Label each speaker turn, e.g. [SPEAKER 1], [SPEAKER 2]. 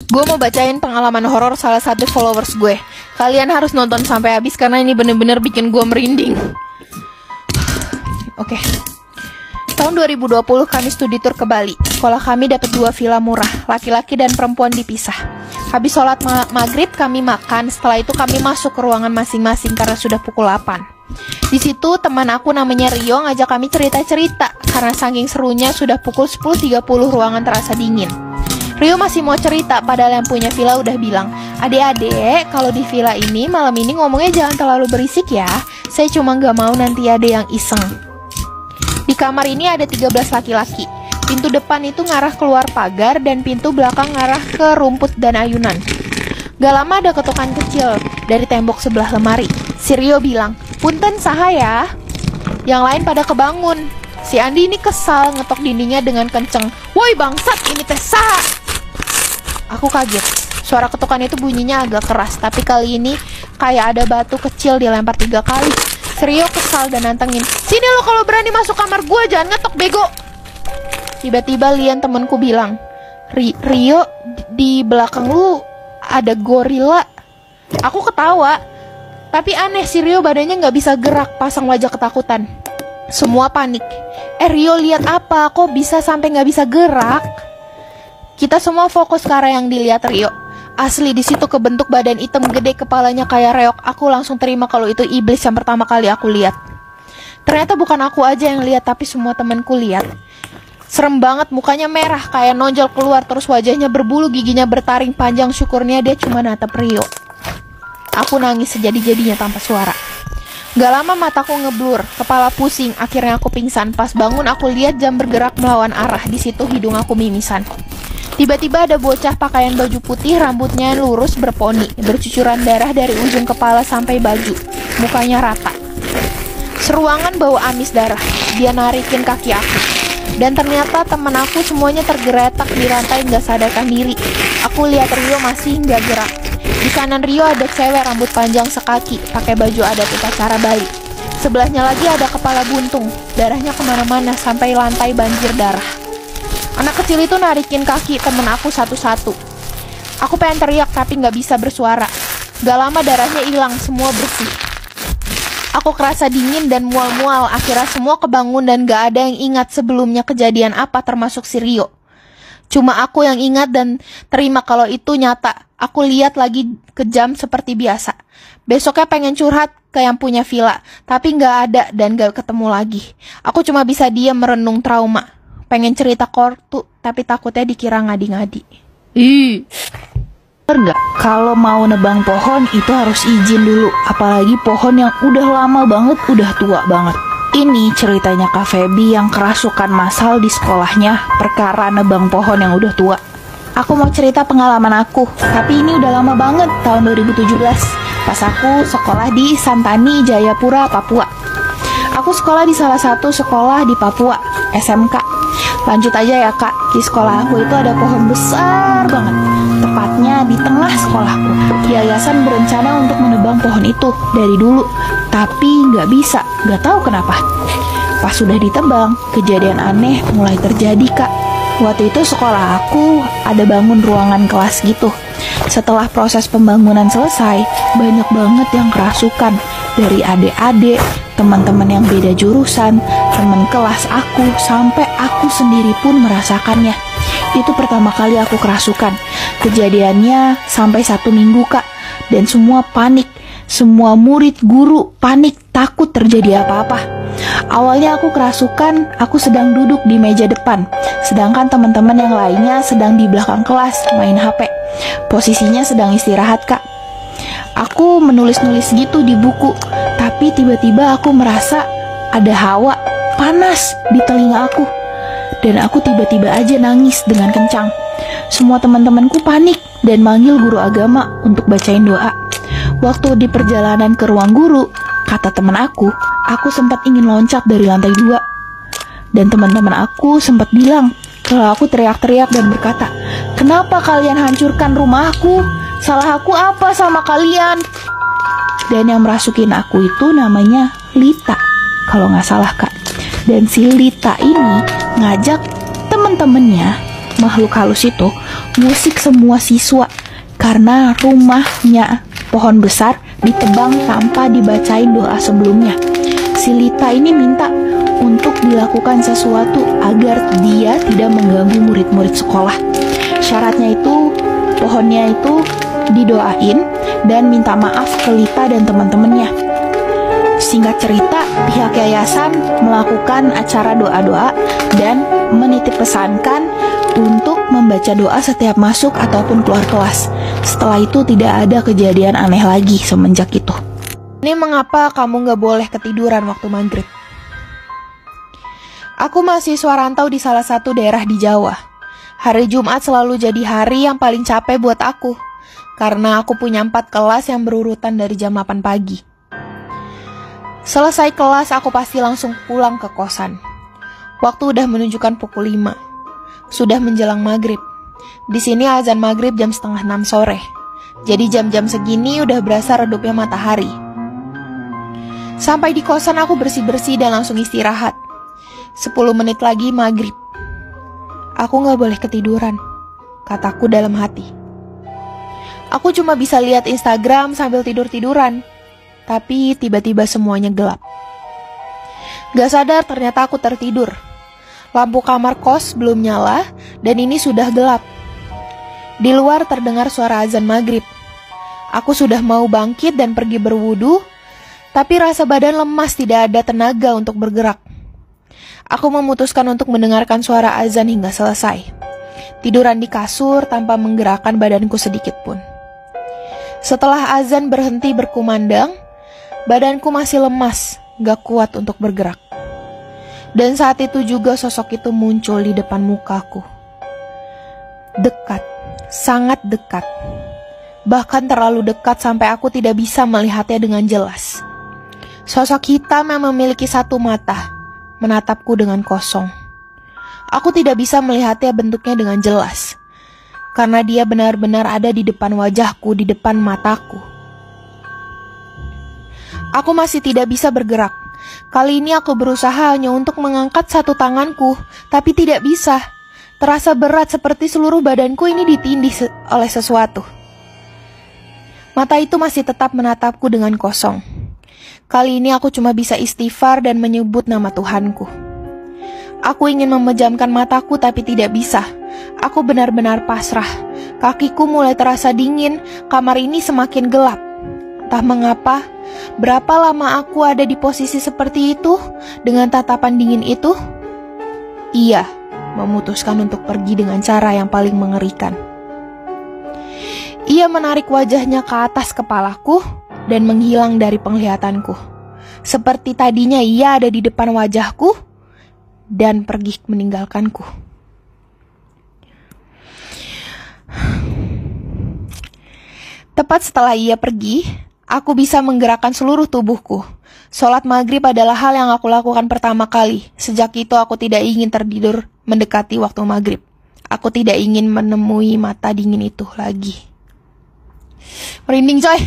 [SPEAKER 1] Gue mau bacain pengalaman horor salah satu followers gue. Kalian harus nonton sampai habis karena ini bener-bener bikin gue merinding. Oke. Tahun 2020 kami studi tour ke Bali. Sekolah kami dapat 2 villa murah, laki-laki dan perempuan dipisah. Habis sholat maghrib kami makan, setelah itu kami masuk ke ruangan masing-masing karena sudah pukul 8. Di situ teman aku namanya Rio ngajak kami cerita-cerita. Karena saking serunya sudah pukul 10.30 ruangan terasa dingin. Rio masih mau cerita padahal yang punya villa udah bilang, "Adek-adek, kalau di villa ini malam ini ngomongnya jangan terlalu berisik ya. Saya cuma gak mau nanti ada yang iseng." Di kamar ini ada 13 laki-laki. Pintu depan itu ngarah keluar pagar dan pintu belakang ngarah ke rumput dan ayunan. Gak lama ada ketukan kecil dari tembok sebelah lemari. Si Rio bilang, "Punten saha ya." Yang lain pada kebangun. Si Andi ini kesal ngetok dindingnya dengan kenceng. "Woi bangsat, ini teh saha?" Aku kaget. Suara ketukan itu bunyinya agak keras, tapi kali ini kayak ada batu kecil dilempar 3 kali. Rio kesal dan nantengin, "Sini lo kalau berani masuk kamar gue, jangan ngetok bego." Tiba-tiba Lian temenku bilang, Rio, di belakang lu ada gorila." Aku ketawa, tapi aneh si Rio badannya gak bisa gerak, pasang wajah ketakutan. Semua panik. Rio lihat apa? Kok bisa sampai gak bisa gerak? Kita semua fokus ke arah yang dilihat Rio. Asli di situ kebentuk badan hitam gede, kepalanya kayak reok. Aku langsung terima kalau itu iblis yang pertama kali aku lihat. Ternyata bukan aku aja yang lihat, tapi semua temanku lihat. Serem banget, mukanya merah kayak nonjol keluar, terus wajahnya berbulu, giginya bertaring panjang. Syukurnya dia cuma natap Rio. Aku nangis sejadi-jadinya tanpa suara. Gak lama mataku ngeblur, kepala pusing, akhirnya aku pingsan. Pas bangun aku lihat jam bergerak melawan arah. Di situ hidung aku mimisan. Tiba-tiba ada bocah pakaian baju putih, rambutnya lurus berponi, bercucuran darah dari ujung kepala sampai baju, mukanya rata. Seruangan bau amis darah. Dia narikin kaki aku. Dan ternyata teman aku semuanya tergeletak di lantai gak sadarkan diri. Aku lihat Rio masih gak gerak. Di kanan Rio ada cewek rambut panjang sekaki, pakai baju adat upacara Bali. Sebelahnya lagi ada kepala buntung, darahnya kemana-mana sampai lantai banjir darah. Anak kecil itu narikin kaki temen aku satu-satu. Aku pengen teriak tapi gak bisa bersuara. Gak lama darahnya hilang, semua bersih. Aku kerasa dingin dan mual-mual. Akhirnya semua kebangun dan gak ada yang ingat sebelumnya kejadian apa, termasuk si Rio. Cuma aku yang ingat dan terima kalau itu nyata. Aku lihat lagi kejam seperti biasa. Besoknya pengen curhat ke yang punya villa, tapi gak ada dan gak ketemu lagi. Aku cuma bisa diam merenung trauma. Pengen cerita kortu, tapi takutnya dikira ngadi-ngadi.
[SPEAKER 2] Bener nggak? Kalau mau nebang pohon itu harus izin dulu. Apalagi pohon yang udah lama banget, udah tua banget. Ini ceritanya Kak Feby yang kerasukan massal di sekolahnya perkara nebang pohon yang udah tua. Aku mau cerita pengalaman aku, tapi ini udah lama banget, tahun 2017. Pas aku sekolah di Santani, Jayapura, Papua. Aku sekolah di salah satu sekolah di Papua, SMK. Lanjut aja ya Kak, di sekolah aku itu ada pohon besar banget, tepatnya di tengah sekolahku. Yayasan berencana untuk menebang pohon itu dari dulu, tapi nggak bisa, nggak tahu kenapa. Pas sudah ditebang, kejadian aneh mulai terjadi Kak. Waktu itu sekolah aku ada bangun ruangan kelas gitu. Setelah proses pembangunan selesai, banyak banget yang kerasukan. Dari adik-adik, teman-teman yang beda jurusan, teman kelas aku, sampai aku sendiri pun merasakannya. Itu pertama kali aku kerasukan. Kejadiannya sampai 1 minggu Kak. Dan semua panik. Semua murid, guru panik, takut terjadi apa-apa. Awalnya aku kerasukan, aku sedang duduk di meja depan. Sedangkan teman-teman yang lainnya sedang di belakang kelas main HP. Posisinya sedang istirahat Kak. Aku menulis-nulis gitu di buku. Tapi tiba-tiba aku merasa ada hawa panas di telinga aku. Dan aku tiba-tiba aja nangis dengan kencang. Semua teman-temanku panik dan manggil guru agama untuk bacain doa. Waktu di perjalanan ke ruang guru, kata teman aku sempat ingin loncat dari lantai 2. Dan teman-teman aku sempat bilang kalau aku teriak-teriak dan berkata, "Kenapa kalian hancurkan rumahku? Salah aku apa sama kalian?" Dan yang merasukin aku itu namanya Lita, kalau nggak salah Kak. Dan si Lita ini ngajak temen-temennya, makhluk halus itu, musik semua siswa karena rumahnya pohon besar ditebang tanpa dibacain doa sebelumnya. Si Lita ini minta untuk dilakukan sesuatu agar dia tidak mengganggu murid-murid sekolah. Syaratnya itu pohonnya itu didoain dan minta maaf ke Lita dan teman-temannya. Singkat cerita, pihak yayasan melakukan acara doa-doa dan menitip pesankan untuk membaca doa setiap masuk ataupun keluar kelas. Setelah itu tidak ada kejadian aneh lagi semenjak itu.
[SPEAKER 1] Ini mengapa kamu gak boleh ketiduran waktu maghrib? Aku mahasiswa rantau di salah satu daerah di Jawa. Hari Jumat selalu jadi hari yang paling capek buat aku, karena aku punya 4 kelas yang berurutan dari jam 8 pagi. Selesai kelas, aku pasti langsung pulang ke kosan. Waktu udah menunjukkan pukul 5. Sudah menjelang maghrib. Di sini azan maghrib jam 5:30 sore. Jadi jam-jam segini udah berasa redupnya matahari. Sampai di kosan aku bersih-bersih dan langsung istirahat. 10 menit lagi maghrib. Aku gak boleh ketiduran, kataku dalam hati. Aku cuma bisa lihat Instagram sambil tidur-tiduran. Tapi tiba-tiba semuanya gelap. Gak sadar ternyata aku tertidur. Lampu kamar kos belum nyala dan ini sudah gelap. Di luar terdengar suara azan maghrib. Aku sudah mau bangkit dan pergi berwudu, tapi rasa badan lemas, tidak ada tenaga untuk bergerak. Aku memutuskan untuk mendengarkan suara azan hingga selesai. Tiduran di kasur tanpa menggerakkan badanku sedikit pun. Setelah azan berhenti berkumandang, badanku masih lemas, gak kuat untuk bergerak. Dan saat itu juga sosok itu muncul di depan mukaku. Dekat, sangat dekat. Bahkan terlalu dekat sampai aku tidak bisa melihatnya dengan jelas. Sosok hitam yang memiliki 1 mata menatapku dengan kosong. Aku tidak bisa melihatnya bentuknya dengan jelas, karena dia benar-benar ada di depan wajahku, di depan mataku. Aku masih tidak bisa bergerak. Kali ini aku berusaha hanya untuk mengangkat 1 tanganku, tapi tidak bisa. Terasa berat seperti seluruh badanku ini ditindih oleh sesuatu. Mata itu masih tetap menatapku dengan kosong. Kali ini aku cuma bisa istighfar dan menyebut nama Tuhanku. Aku ingin memejamkan mataku tapi tidak bisa. Aku benar-benar pasrah. Kakiku mulai terasa dingin, kamar ini semakin gelap. Entah mengapa, berapa lama aku ada di posisi seperti itu, dengan tatapan dingin itu? Ia memutuskan untuk pergi dengan cara yang paling mengerikan. Ia menarik wajahnya ke atas kepalaku dan menghilang dari penglihatanku. Seperti tadinya ia ada di depan wajahku dan pergi meninggalkanku. Tepat setelah ia pergi, aku bisa menggerakkan seluruh tubuhku. Sholat maghrib adalah hal yang aku lakukan pertama kali. Sejak itu aku tidak ingin tertidur mendekati waktu maghrib. Aku tidak ingin menemui mata dingin itu lagi. Merinding coy.